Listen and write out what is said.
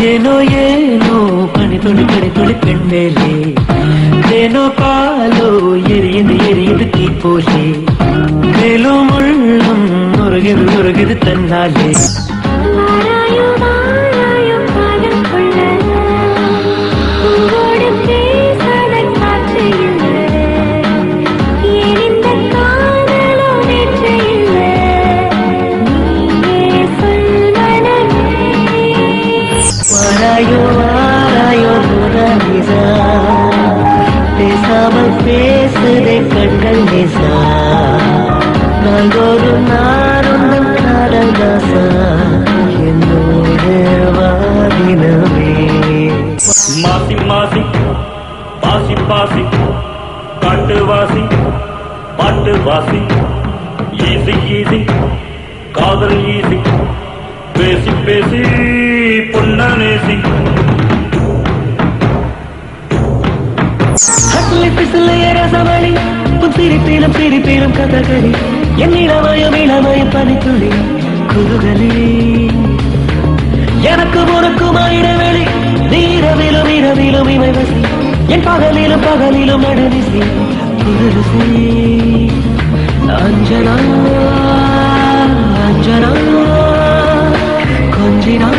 ஏனோ ஏனோ பனி துளி பனி துளி பெண்மேலே ஏனோ காலோ எரியுது எரியுது தீ போலே மேலும் உள்ளம் உருகுது உருகுது தன்னாலே பேசாமல் பேசுதே கண்கள் நேசா நாள்தோறு நானும் காதல் தாசா என்னோடு வாதினமே மாசி மாசி பாசி பாசி காட்டு வாசி பாட்டு வாசி ஈசி ஈசி காதல் ஈசி பேசி பேசி பொன்னேசி ரசமணி உன் சிரிப்பீரம் சிரிப்பீரம் கதகளி என் இளமயம் இளமயம் பனித்துளி குதுகலி எனக்கு உனக்கும் இடைவெளி நீரவிலும் இரவிலும் இமை வசி என் பகலிலும் பகலிலும் நடுவிசி புதுவிசி அஞ்சனா அஞ்சனா கொஞ்சினா